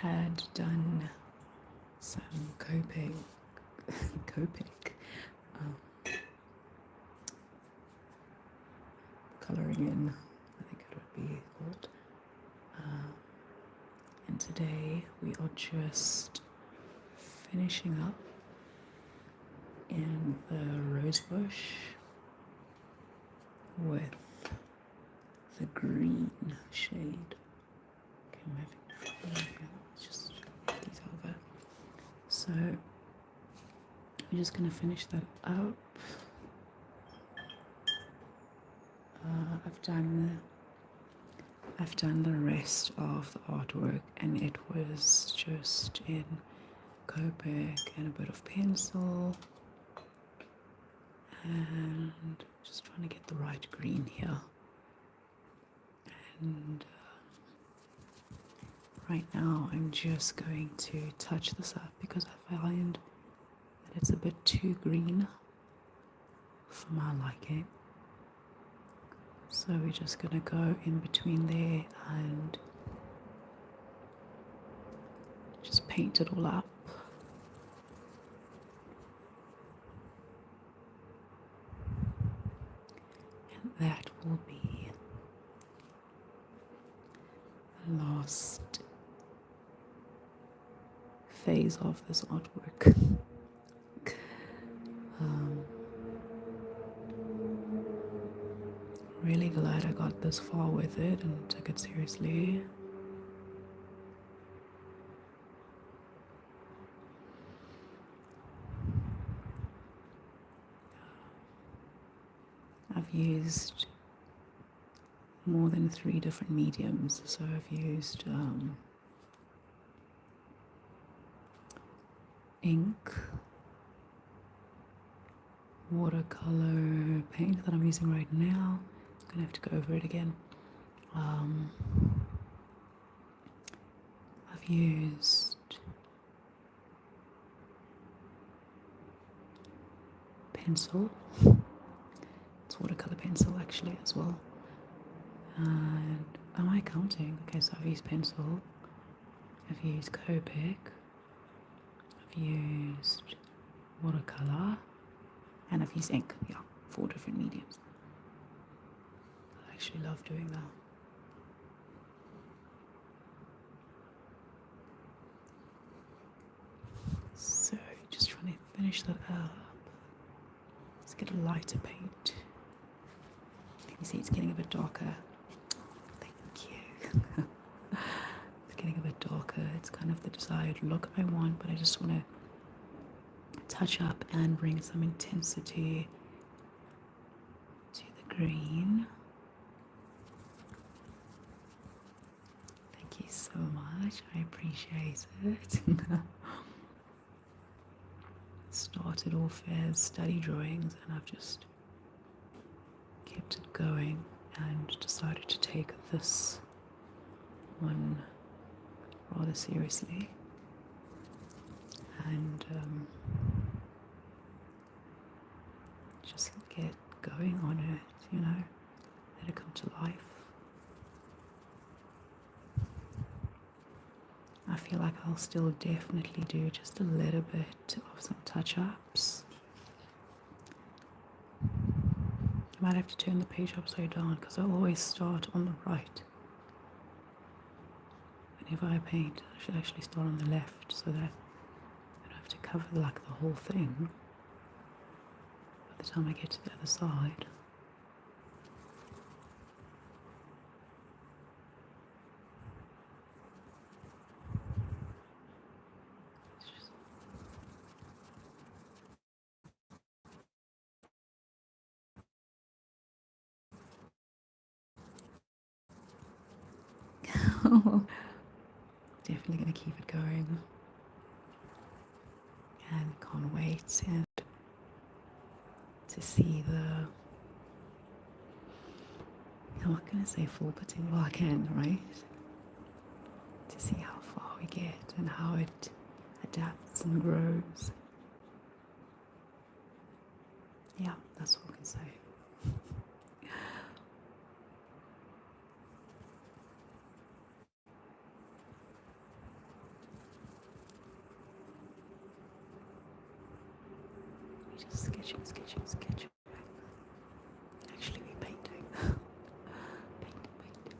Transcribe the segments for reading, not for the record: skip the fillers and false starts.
had done some Copic um, colouring in, I think it would be called. And today we are just finishing up in the rose bush with the green shade. Okay, I'm having trouble here. Let's just move these over. So we're just going to finish that up. I've done the rest of the artwork, and it was just in Copic and a bit of pencil, and just trying to get the right green here. And right now I'm just going to touch this up because I find that it's a bit too green for my liking. So we're just going to go in between there and just paint it all up. And that will be the last phase of this artwork. Really glad I got this far with it and took it seriously. I've used more than 3 different mediums, so I've used ink, watercolor paint that I'm using right now. I'm gonna have to go over it again. I've used pencil. It's watercolor pencil actually as well. And am I counting? Okay, so I've used pencil, I've used Copic, I've used watercolor, and I've used ink. Yeah, 4 different mediums. I actually love doing that. So just trying to finish that up. Let's get a lighter paint. Can you see it's getting a bit darker? Thank you. It's getting a bit darker. It's kind of the desired look I want, but I just want to touch up and bring some intensity to the green. Thank you so much. I appreciate it. Started off as study drawings, and I've just kept it going and decided to take this one rather seriously and just get going on it, let it come to life. I feel like I'll still definitely do just a little bit of some touch-ups. I might have to turn the page upside down because I always start on the right. Whenever I paint, I should actually start on the left so that I don't have to cover like the whole thing by the time I get to the other side. Definitely going to keep it going, and can't wait and to see the, I'm not going to say full potential, well I can, right? To see how far we get and how it adapts and grows. Yeah, that's all I can say. just sketching. Actually, we're painting. Painting.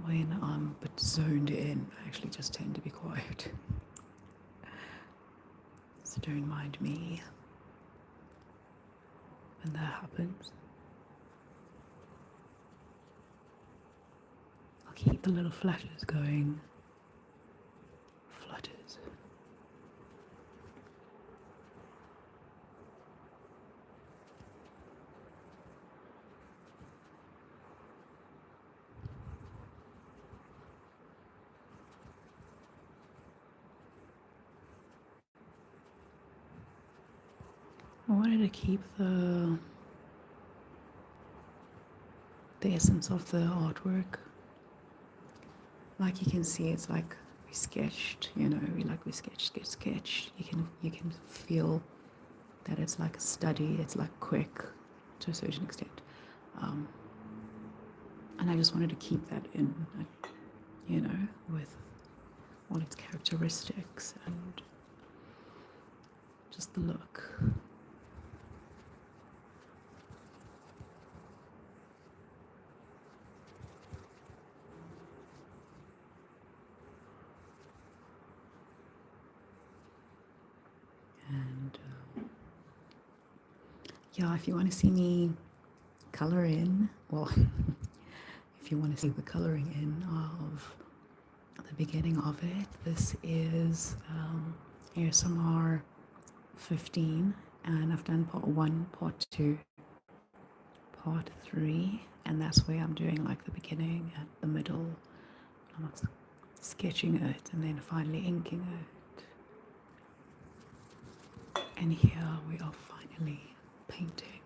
When I'm a bit zoned in, I actually just tend to be quiet. So don't mind me when that happens. I'll keep the little flashes going. Flutters. I wanted to keep the essence of the artwork. Like you can see, it's like we sketched, we sketch. You can feel that it's like a study. It's like quick to a certain extent, and I just wanted to keep that in, with all its characteristics and just the look. And yeah, if you want to see me color in, well, if you want to see the coloring in of the beginning of it, this is ASMR 15, and I've done part 1, part 2, part 3, and that's where I'm doing like the beginning and the middle. I'm sketching it and then finally inking it. And here we are finally painting.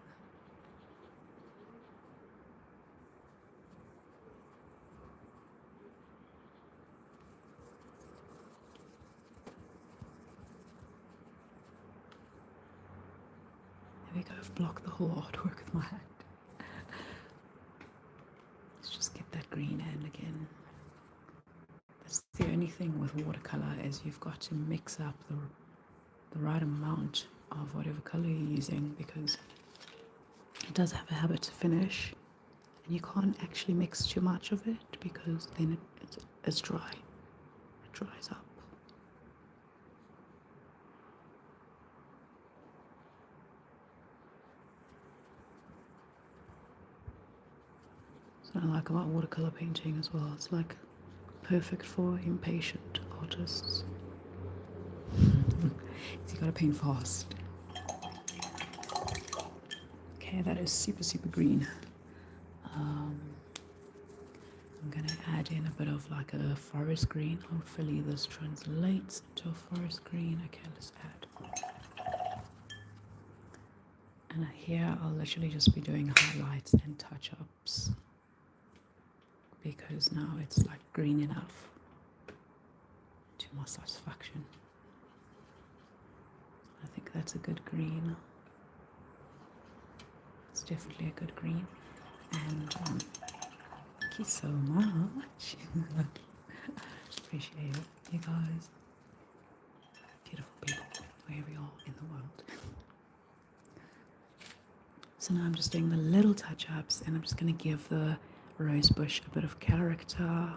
There we go, I've blocked the whole artwork with my hand. Let's just get that green in again. That's the only thing with watercolor, is you've got to mix up the right amount of whatever color you're using, because it does have a habit to finish, and you can't actually mix too much of it, because then it's dry. It dries up. So I like about watercolor painting as well. It's like perfect for impatient artists. So you gotta paint fast. Okay, that is super, super green. I'm gonna add in a bit of like a forest green. Hopefully this translates into a forest green. Okay, let's add. And here I'll literally just be doing highlights and touch-ups, because now it's like green enough to my satisfaction. I think that's a good green. It's definitely a good green. And thank you so much. Appreciate it, you guys. Beautiful people, wherever you are in the world. So now I'm just doing the little touch-ups, and I'm just going to give the rose bush a bit of character.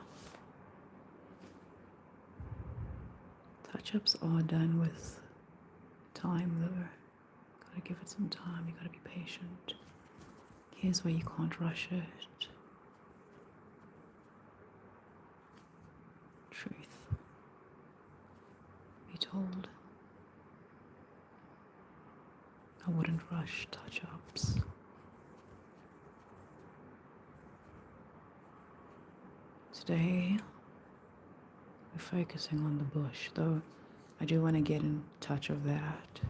Touch-ups are done with time though. Gotta give it some time, you gotta be patient. Here's where you can't rush it. Truth be told, I wouldn't rush touch-ups. Today we're focusing on the bush, though I do want to get in touch of that.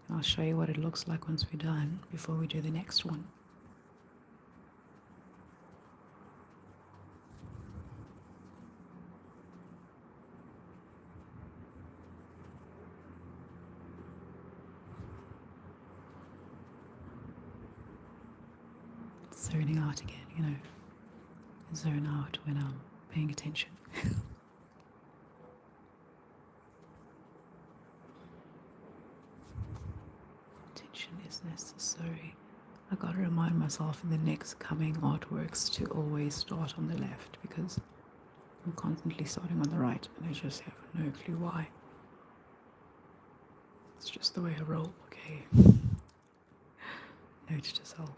And I'll show you what it looks like once we're done, before we do the next one. Zoning out again, zone out when I'm paying attention. necessary. I gotta remind myself in the next coming artworks to always start on the left because I'm constantly starting on the right and I just have no clue why. It's just the way I roll, okay? Note to self.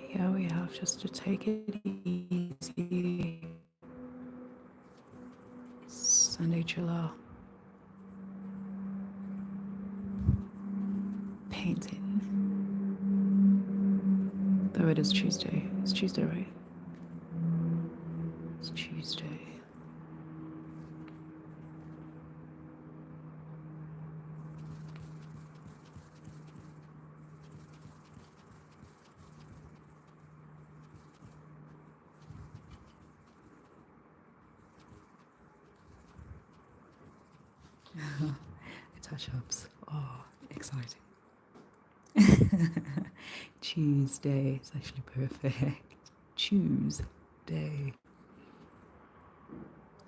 Here we have just to take it easy. Sunday chiller. Painting. Though it is Tuesday. It's Tuesday, right? It's Tuesday. Touch-ups. Oh, exciting. Tuesday. It's actually perfect. Tuesday.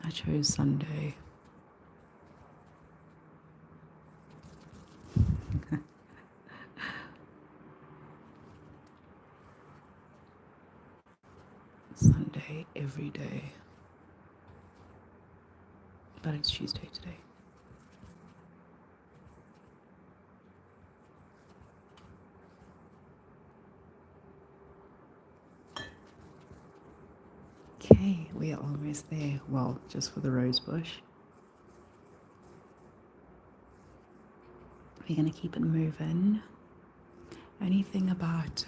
I chose Sunday. Sunday every day. But it's Tuesday today. Okay, we are almost there. Well, just for the rose bush. We're going to keep it moving. Anything about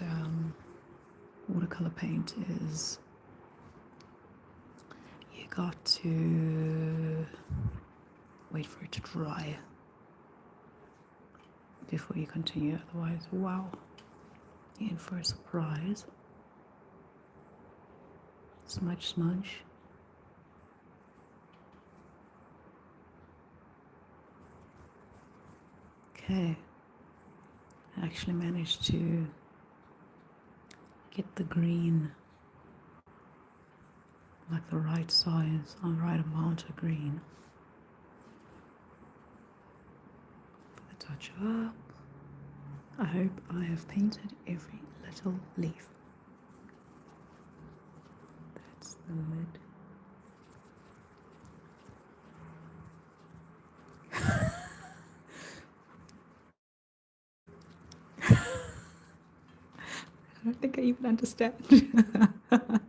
watercolor paint is you got to wait for it to dry before you continue. Otherwise, wow, you're in for a surprise. Smudge, smudge. Okay, I actually managed to get the green like the right size and right amount of green for the touch up. I hope I have painted every little leaf. That's the mid. I don't think I even understand. I'm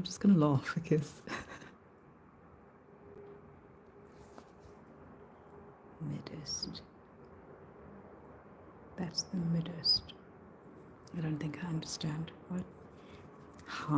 just gonna laugh because middest. That's the middest. I don't think I understand what.